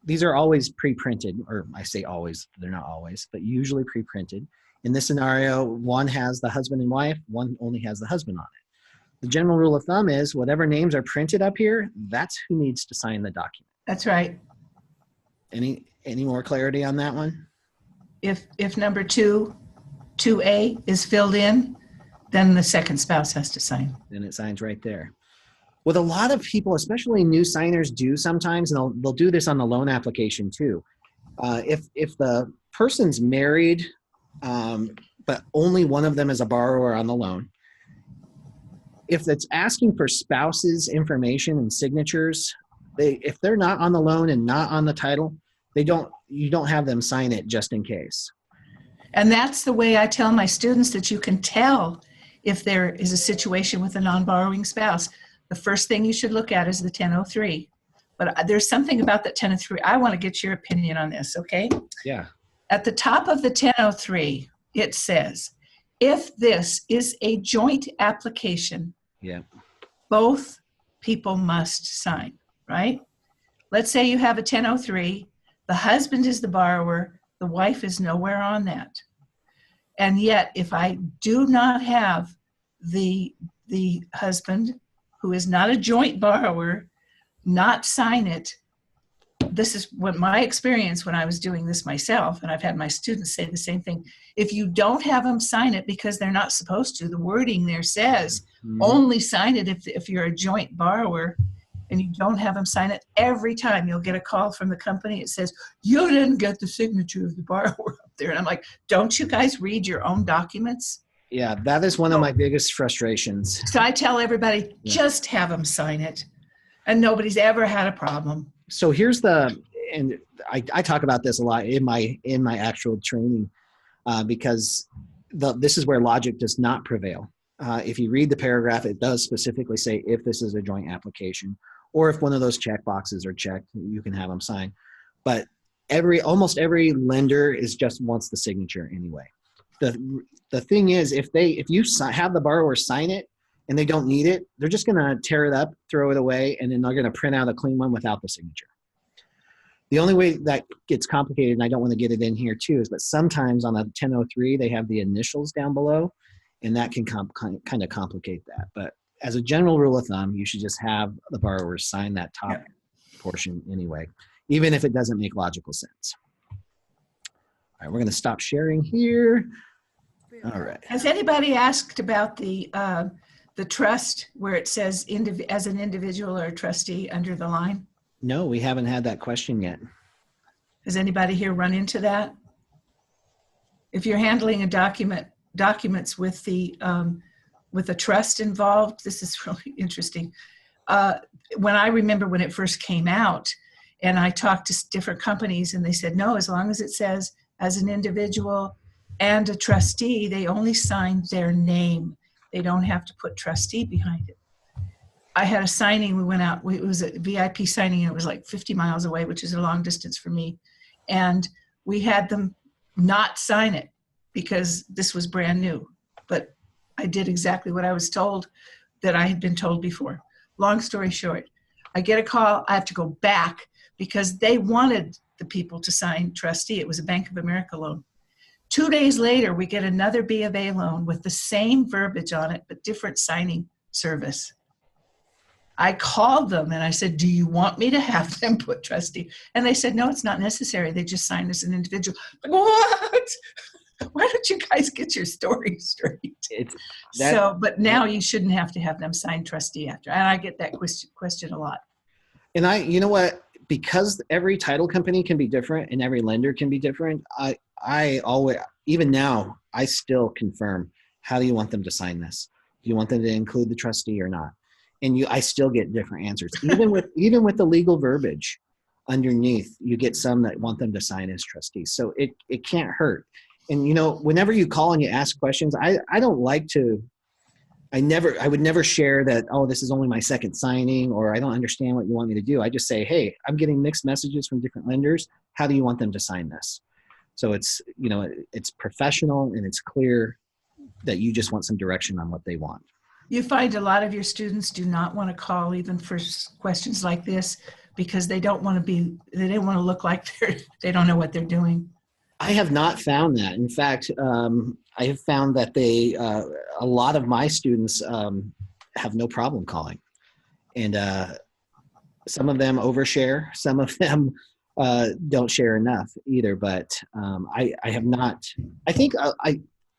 these are always pre-printed, or I say always, they're not always, but usually pre-printed. In this scenario, one has the husband and wife, one only has the husband on it. The general rule of thumb is whatever names are printed up here, that's who needs to sign the document. That's right. Any more clarity on that one? If number 2A is filled in, then the second spouse has to sign. Then it signs right there. What a lot of people, especially new signers, do sometimes, and they'll do this on the loan application too. If the person's married, but only one of them is a borrower on the loan, if it's asking for spouses' information and signatures, if they're not on the loan and not on the title, you don't have them sign it just in case. And that's the way I tell my students that you can tell if there is a situation with a non-borrowing spouse. The first thing you should look at is the 1003. But there's something about that 1003. I want to get your opinion on this, okay? Yeah. At the top of the 1003, it says, if this is a joint application, both people must sign, right? Let's say you have a 1003, the husband is the borrower, the wife is nowhere on that. And yet, if I do not have the husband, who is not a joint borrower, not sign it, this is what my experience when I was doing this myself, and I've had my students say the same thing. If you don't have them sign it because they're not supposed to, the wording there says only sign it if you're a joint borrower, and you don't have them sign it, every time you'll get a call from the company. It says, you didn't get the signature of the borrower up there. And I'm like, don't you guys read your own documents? Yeah, that is one of my biggest frustrations. So I tell everybody, just have them sign it. And nobody's ever had a problem. So here's and I talk about this a lot in my actual training because this is where logic does not prevail. If you read the paragraph, it does specifically say if this is a joint application, or if one of those check boxes are checked, you can have them sign. But almost every lender just wants the signature anyway. The thing is, if you have the borrower sign it and they don't need it, they're just going to tear it up, throw it away, and then they're going to print out a clean one without the signature. The only way that gets complicated, and I don't want to get it in here too, is that sometimes on a 1003 they have the initials down below, and that can kind of complicate that. But as a general rule of thumb, you should just have the borrowers sign that top portion anyway, even if it doesn't make logical sense. All right, we're going to stop sharing here. All right. Has anybody asked about the trust where it says as an individual or a trustee under the line? No, we haven't had that question yet. Has anybody here run into that? If you're handling a documents with a trust involved, this is really interesting. When I remember when it first came out, and I talked to different companies, and they said, no, as long as it says as an individual and a trustee, they only sign their name. They don't have to put trustee behind it. I had a signing, we went out, it was a VIP signing, and it was like 50 miles away, which is a long distance for me. And we had them not sign it because this was brand new. But I did exactly what I was told that I had been told before. Long story short, I get a call, I have to go back because they wanted the people to sign trustee. It was a Bank of America loan. 2 days later, we get another B of A loan with the same verbiage on it, but different signing service. I called them and I said, do you want me to have them put trustee? And they said, no, it's not necessary. They just sign as an individual. Like, what? Why don't you guys get your story straight? But now you shouldn't have to have them sign trustee after. And I get that question a lot. And you know what? Because every title company can be different and every lender can be different, I always, even now, I still confirm, how do you want them to sign this? Do you want them to include the trustee or not? And I still get different answers. Even with the legal verbiage underneath, you get some that want them to sign as trustees. So it can't hurt. And whenever you call and you ask questions, I don't like to, I would never share that, oh, this is only my second signing, or I don't understand what you want me to do. I just say, hey, I'm getting mixed messages from different lenders. How do you want them to sign this? So it's professional and it's clear that you just want some direction on what they want. You find a lot of your students do not want to call even for questions like this because they don't want to look like they don't know what they're doing. I have not found that. In fact, I have found that a lot of my students have no problem calling. And some of them overshare, some of them don't share enough either. But I have not, I think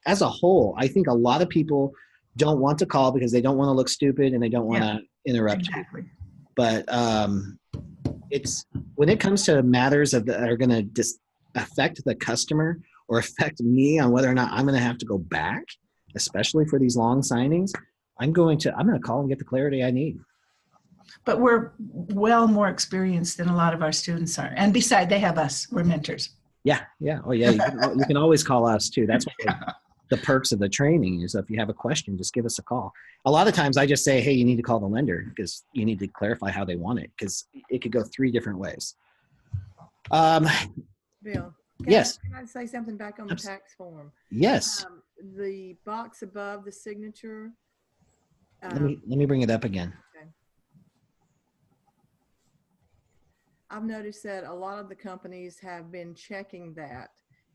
as a whole, I think a lot of people don't want to call because they don't want to look stupid and they don't want to interrupt. Exactly. But it's when it comes to matters that are going to affect the customer or affect me on whether or not I'm going to have to go back, especially for these long signings, I'm going to call and get the clarity I need. But we're well more experienced than a lot of our students are. And besides, they have us. We're mentors. Yeah. Oh, yeah. You can always call us too. That's what the perks of the training is. If you have a question, just give us a call. A lot of times I just say, hey, you need to call the lender because you need to clarify how they want it, because it could go 3 different ways. Bill, yes. Can I say something back on the tax form? Yes. The box above the signature. Let me bring it up again. Okay. I've noticed that a lot of the companies have been checking that,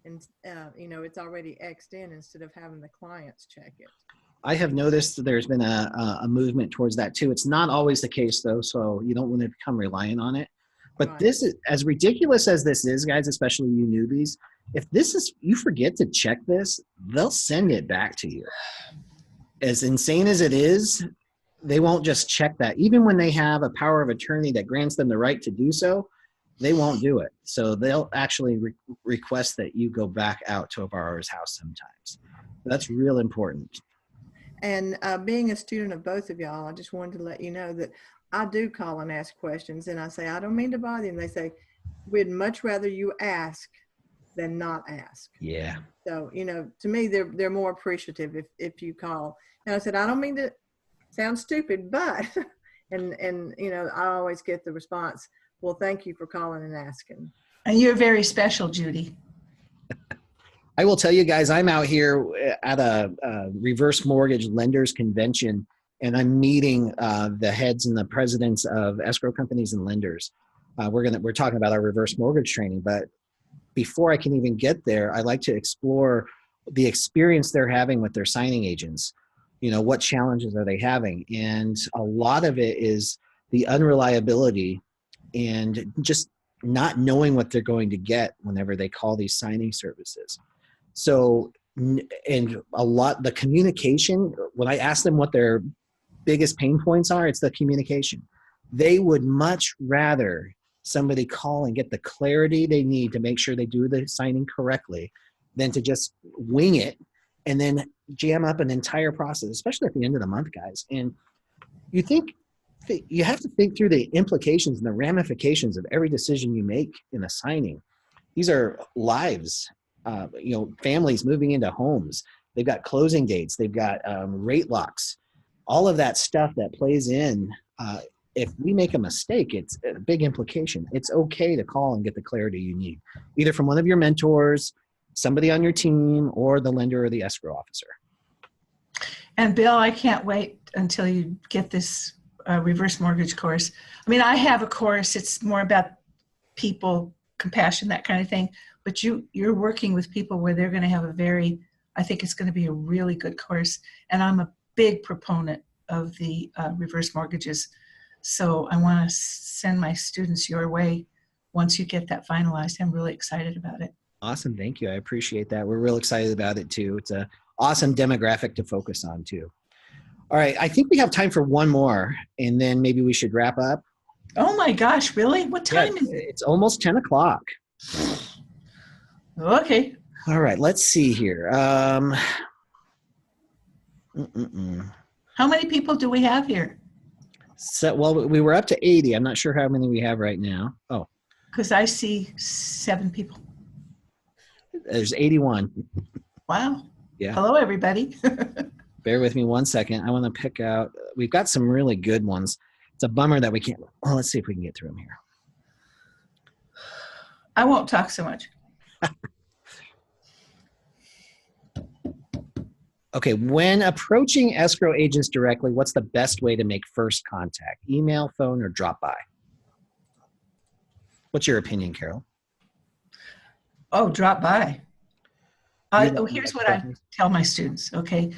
and it's already X'd in instead of having the clients check it. I have noticed that there's been a movement towards that too. It's not always the case though, so you don't want to become reliant on it. But Right. this is, as ridiculous as this is, guys, especially you newbies, if you forget to check this, they'll send it back to you. As insane as it is, they won't just check that. Even when they have a power of attorney that grants them the right to do so, they won't do it. So they'll actually request that you go back out to a borrower's house sometimes. That's real important. And being a student of both of y'all, I just wanted to let you know that I do call and ask questions, and I say, I don't mean to bother you. And they say, we'd much rather you ask than not ask. Yeah. So, to me, they're more appreciative if you call. And I said, I don't mean to sound stupid, but, and I always get the response, well, thank you for calling and asking. And you're very special, Judy. I will tell you guys, I'm out here at a reverse mortgage lenders convention, and I'm meeting the heads and the presidents of escrow companies and lenders. We're talking about our reverse mortgage training, but before I can even get there, I like to explore the experience they're having with their signing agents. What challenges are they having? And a lot of it is the unreliability and just not knowing what they're going to get whenever they call these signing services. So, and the communication, when I ask them what their biggest pain points are, it's the communication. They would much rather somebody call and get the clarity they need to make sure they do the signing correctly than to just wing it and then jam up an entire process, especially at the end of the month, guys. And you have to think through the implications and the ramifications of every decision you make in a signing. These are lives. Families moving into homes. They've got closing dates. They've got rate locks. All of that stuff that plays in. If we make a mistake, it's a big implication. It's okay to call and get the clarity you need, either from one of your mentors, somebody on your team, or the lender or the escrow officer. And Bill, I can't wait until you get this reverse mortgage course. I mean, I have a course. It's more about people, compassion, that kind of thing. But you're working with people where they're going to have I think it's going to be a really good course. And I'm a big proponent of the reverse mortgages. So I want to send my students your way once you get that finalized. I'm really excited about it. Awesome. Thank you. I appreciate that. We're real excited about it too. It's an awesome demographic to focus on too. All right. I think we have time for one more, and then maybe we should wrap up. Oh my gosh, really? What time is it? It's almost 10 o'clock. Okay. All right. Let's see here. How many people do we have here? So, we were up to 80. I'm not sure how many we have right now. Oh, Because I see 7 people. there's 81. Wow. Yeah. Hello, everybody. Bear with me one second. I want to pick out, we've got some really good ones. It's a bummer that we can't, well, let's see if we can get through them here. I won't talk so much. Okay, when approaching escrow agents directly, what's the best way to make first contact? Email, phone, or drop by? What's your opinion, Carol? Oh, drop by. Here's what I tell my students, okay?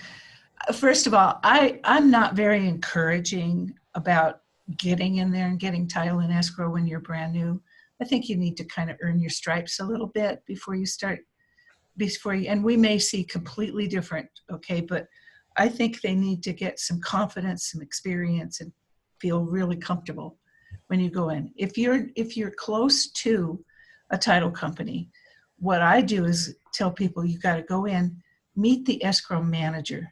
First of all, I'm not very encouraging about getting in there and getting title in escrow when you're brand new. I think you need to kind of earn your stripes a little bit before you start, and we may see completely different, okay? But I think they need to get some confidence, some experience, and feel really comfortable when you go in. If you're close to a title company, what I do is tell people you got to go in, meet the escrow manager.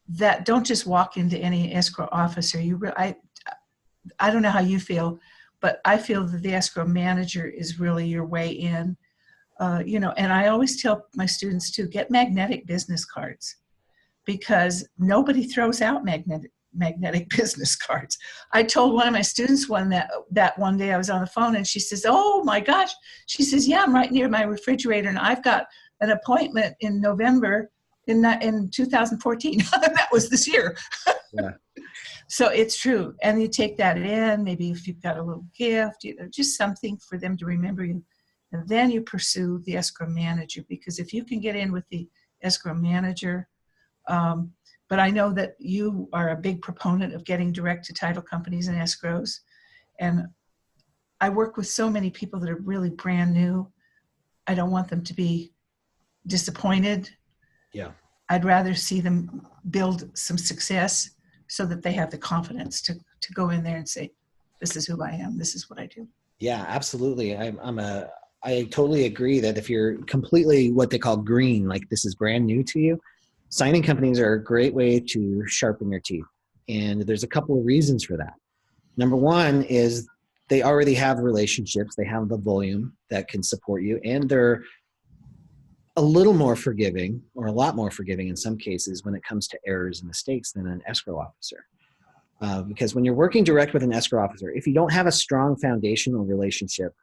That don't just walk into any escrow officer. I don't know how you feel, but I feel that the escrow manager is really your way in. And I always tell my students to get magnetic business cards, because nobody throws out magnetic business cards. I told one of my students that one day I was on the phone, and she says, "Oh my gosh," she says, "Yeah, I'm right near my refrigerator, and I've got an appointment in November in 2014." That was this year. Yeah. So it's true. And you take that in, maybe if you've got a little gift, just something for them to remember you. And then you pursue the escrow manager, because if you can get in with the escrow manager, but I know that you are a big proponent of getting direct to title companies and escrows. And I work with so many people that are really brand new. I don't want them to be disappointed. Yeah. I'd rather see them build some success so that they have the confidence to go in there and say, this is who I am, this is what I do. Yeah, absolutely. I totally agree that if you're completely what they call green, like this is brand new to you, signing companies are a great way to sharpen your teeth. And there's a couple of reasons for that. Number one is they already have relationships. They have the volume that can support you, and they're a little more forgiving, or a lot more forgiving in some cases when it comes to errors and mistakes than an escrow officer. Because when you're working direct with an escrow officer, if you don't have a strong foundational relationship,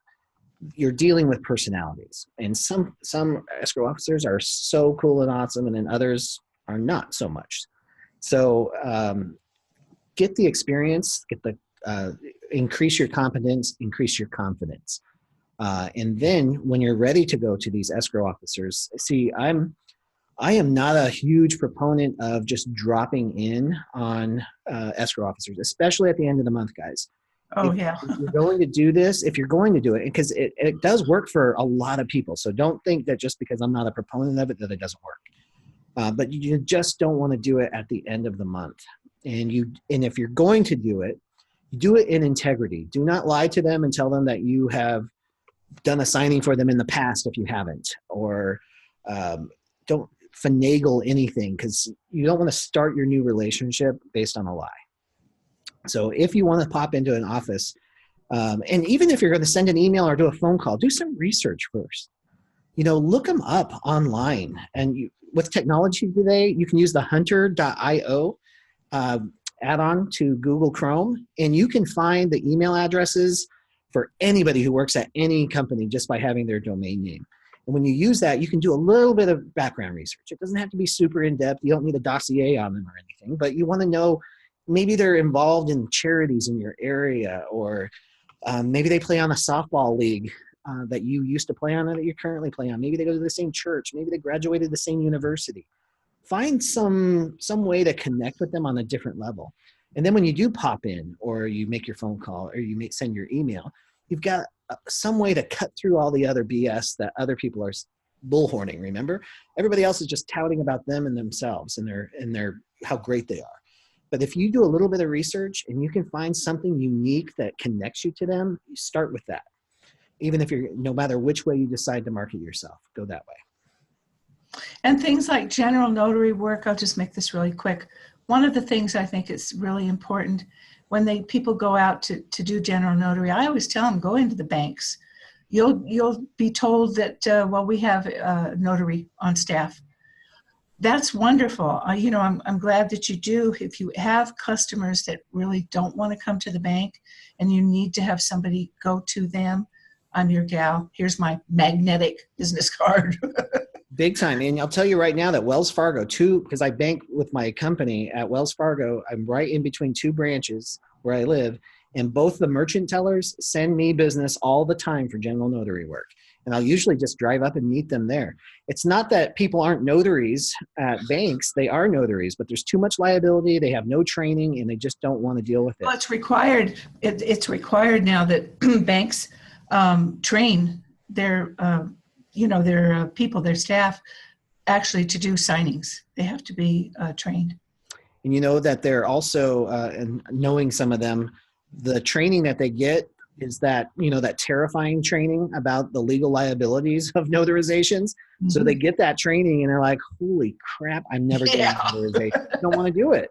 you're dealing with personalities. And some escrow officers are so cool and awesome, and then others are not so much. So get the experience, increase your competence, increase your confidence. And then when you're ready to go to these escrow officers, see, I am not a huge proponent of just dropping in on escrow officers, especially at the end of the month, guys. Oh, if yeah. you're going to do this, if you're going to do it, because it does work for a lot of people. So don't think that just because I'm not a proponent of it, that it doesn't work. But you just don't want to do it at the end of the month. And if you're going to do it in integrity. Do not lie to them and tell them that you have done a signing for them in the past if you haven't, or don't finagle anything, because you don't want to start your new relationship based on a lie. So if you want to pop into an office, and even if you're going to send an email or do a phone call, do some research first. Look them up online. And with technology today, you can use the hunter.io add-on to Google Chrome, and you can find the email addresses for anybody who works at any company just by having their domain name. And when you use that, you can do a little bit of background research. It doesn't have to be super in-depth. You don't need a dossier on them or anything, but you want to know maybe they're involved in charities in your area, or maybe they play on a softball league that you used to play on or that you currently play on. Maybe they go to the same church. Maybe they graduated the same university. Find some way to connect with them on a different level. And then when you do pop in, or you make your phone call, or you may send your email, you've got some way to cut through all the other BS that other people are bullhorning. Remember, everybody else is just touting about them and themselves and their how great they are. But if you do a little bit of research and you can find something unique that connects you to them, you start with that. Even if no matter which way you decide to market yourself, go that way. And things like general notary work, I'll just make this really quick. One of the things I think is really important when people go out to do general notary, I always tell them, go into the banks. You'll be told that, we have a notary on staff. That's wonderful. I'm glad that you do. If you have customers that really don't want to come to the bank and you need to have somebody go to them, I'm your gal. Here's my magnetic business card. Big time. And I'll tell you right now that Wells Fargo, because I bank with my company at Wells Fargo, I'm right in between two branches where I live, and both the merchant tellers send me business all the time for general notary work. And I'll usually just drive up and meet them there. It's not that people aren't notaries at banks. They are notaries, but there's too much liability. They have no training, and they just don't want to deal with it. Well, it's required. It's required now that banks train their people, their staff, actually to do signings. They have to be trained. And you know that they're also, and knowing some of them, the training that they get is that, that terrifying training about the legal liabilities of notarizations. Mm-hmm. So they get that training and they're like, holy crap, I'm never doing notarization. I don't want to do it.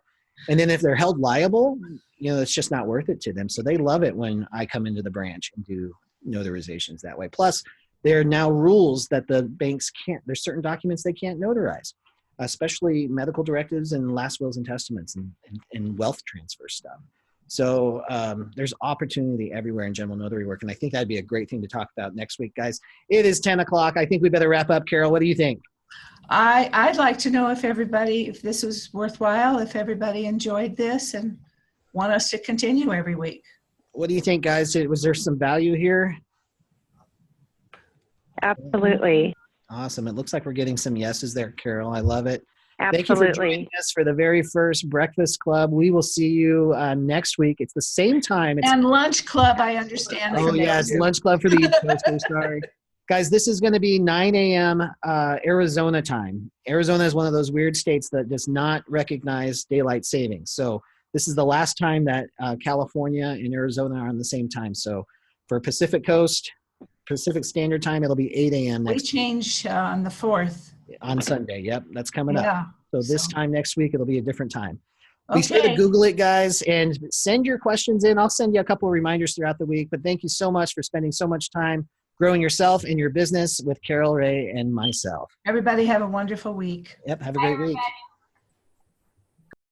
And then if they're held liable, it's just not worth it to them. So they love it when I come into the branch and do notarizations that way. Plus, there are now rules that the banks can't, there's certain documents they can't notarize, especially medical directives and last wills and testaments and wealth transfer stuff. So there's opportunity everywhere in general notary work. And I think that'd be a great thing to talk about next week, guys. It is 10 o'clock. I think we better wrap up. Carol, what do you think? I'd like to know if this was worthwhile, if everybody enjoyed this and want us to continue every week. What do you think, guys? Was there some value here? Absolutely. Awesome. It looks like we're getting some yeses there, Carol. I love it. Thank you for Absolutely. joining us for the very first Breakfast Club. We will see you next week. It's the same time. It's And lunch club, I understand. Oh, from yes, Andrew. lunch club for the East Coasters. Sorry. Guys, this is going to be 9 a.m. Arizona time. Arizona is one of those weird states that does not recognize daylight savings. So this is the last time that California and Arizona are on the same time. So for Pacific Coast, Pacific Standard Time, it'll be 8 a.m. We next change on the 4th. on Sunday. Yep, that's coming up. Yeah. So this time next week, it'll be a different time. Be Okay. sure to Google it, guys, and send your questions in. I'll send you a couple of reminders throughout the week, but thank you so much for spending so much time growing yourself and your business with Carol Ray and myself. Everybody have a wonderful week. Yep, have a great week.